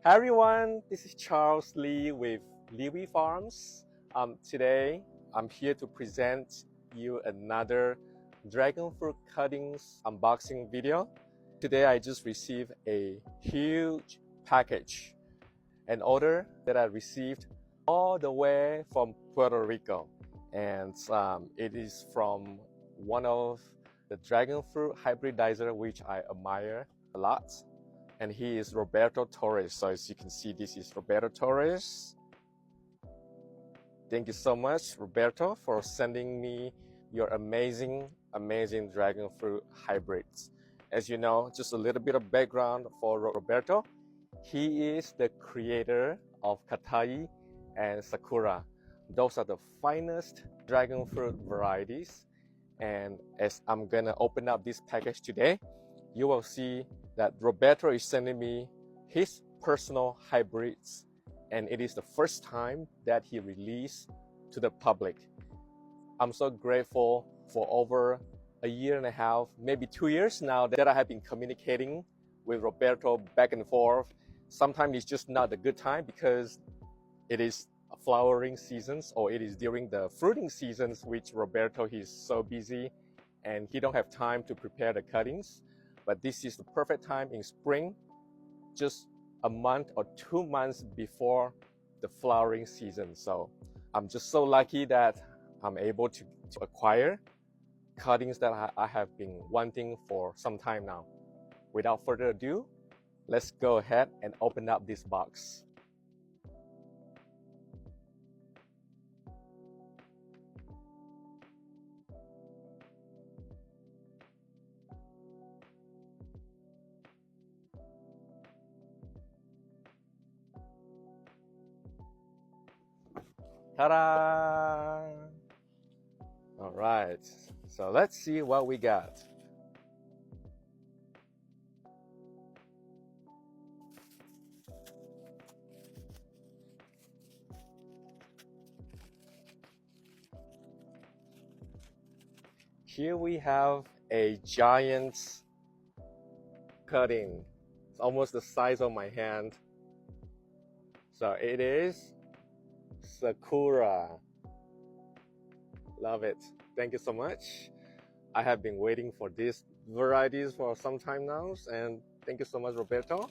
Hi everyone, this is Kary Lee with Leewi Farms. Today I'm here to present you another dragon fruit cuttings unboxing video. Today I just received a huge package, an order that I received all the way from Puerto Rico, and it is from one of the dragon fruit hybridizer which I admire a lot. And he is Roberto Torres. So as you can see, this is Roberto Torres. Thank you so much, Roberto, for sending me your amazing dragon fruit hybrids. As you know, just a little bit of background for Roberto. He is the creator of Katayi and Sakura. Those are the finest dragon fruit varieties. And as I'm gonna open up this package today, you will see that Roberto is sending me his personal hybrids, and it is the first time that he released to the public. I'm so grateful for over a year and a half, maybe 2 years now, that I have been communicating with Roberto back and forth. Sometimes it's just not a good time because it is flowering seasons, or it is during the fruiting seasons, which Roberto, he's so busy and he don't have time to prepare the cuttings. But this is the perfect time in spring, just a month or 2 months before the flowering season. So I'm just so lucky that I'm able to acquire cuttings that I have been wanting for some time now. Without further ado, let's go ahead and open up this box. Ta-da! All right, so let's see what we got. Here we have a giant cutting. It's almost the size of my hand. So it is Sakura. Love it. Thank you so much. I have been waiting for these varieties for some time now, and thank you so much, Roberto.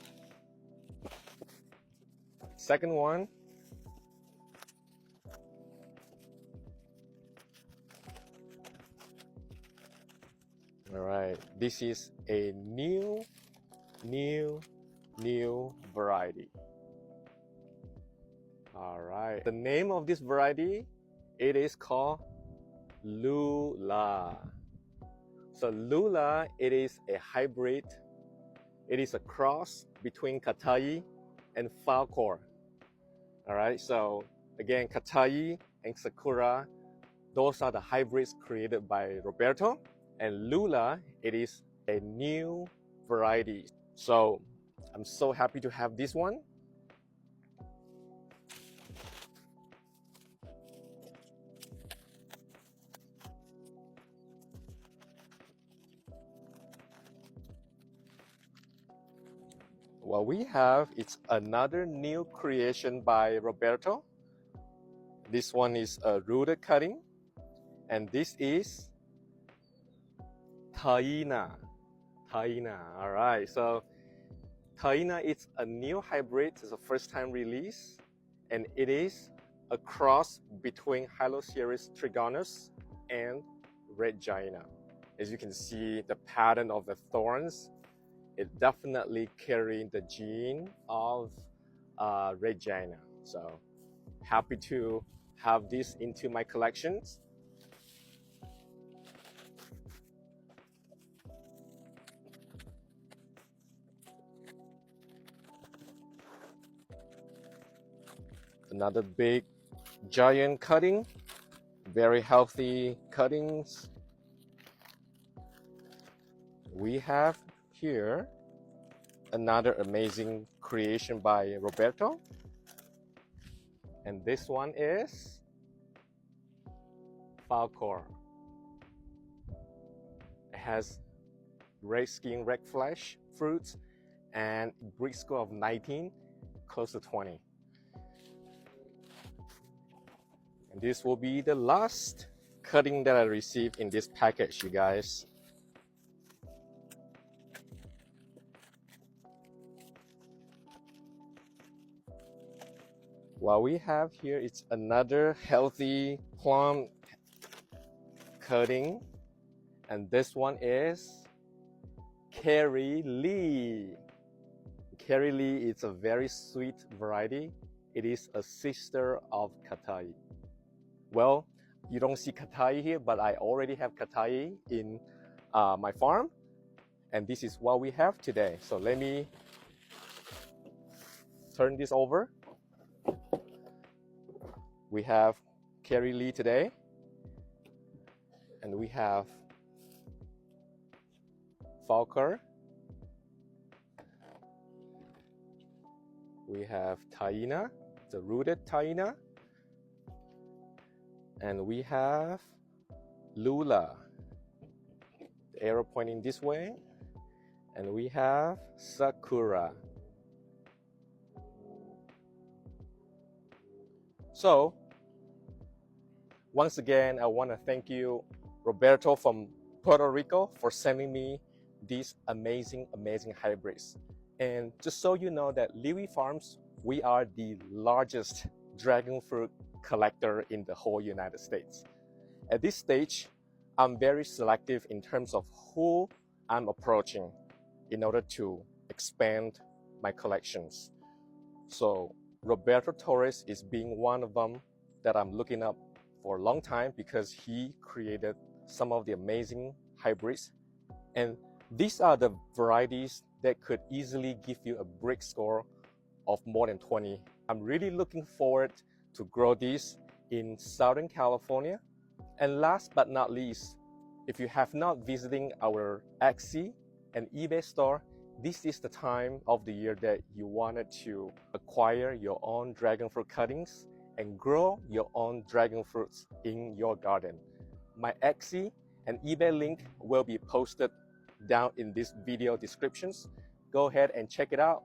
Second one. All right, this is a new variety. All right, the name of this variety, it is called Lula. So Lula, it is a hybrid. It is a cross between Katayi and Falkor. All right, so again, Katayi and Sakura, those are the hybrids created by Roberto. And Lula, it is a new variety. So I'm so happy to have this one. What we have, it's another new creation by Roberto. This one is a rooted cutting, and this is Taina. All right, so Taina is a new hybrid. It's a first-time release, and it is a cross between Hyloceris trigonus and red Jaina. As you can see, the pattern of the thorns, it definitely carrying the gene of red Jaina. So happy to have this into my collections. Another big giant cutting, very healthy cuttings. We have here another amazing creation by Roberto, and this one is Falkor. It has red skin, red flesh fruits, and breed score of 19. close to 20. And this will be the last cutting that I received in this package, you guys. What we have here is another healthy plum cutting, and this one is Kary Lee. Kary Lee is a very sweet variety. It is a sister of Katayi. Well, you don't see Katayi here, but I already have Katayi in my farm, and this is what we have today. So let me turn this over. We have Kary Lee today, and we have Falkor, we have Taina, the rooted Taina, and we have Lula, the arrow pointing this way, and we have Sakura. So, once again, I want to thank you, Roberto from Puerto Rico, for sending me these amazing hybrids. And just so you know that Leewi Farms, we are the largest dragon fruit collector in the whole United States. At this stage, I'm very selective in terms of who I'm approaching in order to expand my collections. So Roberto Torres is being one of them that I'm looking up for a long time because he created some of the amazing hybrids. And these are the varieties that could easily give you a break score of more than 20. I'm really looking forward to grow these in Southern California. And last but not least, if you have not visited our Etsy and eBay store, this is the time of the year that you wanted to acquire your own dragon fruit cuttings and grow your own dragon fruits in your garden. My Etsy and eBay link will be posted down in this video descriptions. Go ahead and check it out.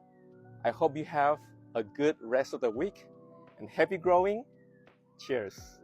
I hope you have a good rest of the week and happy growing. Cheers.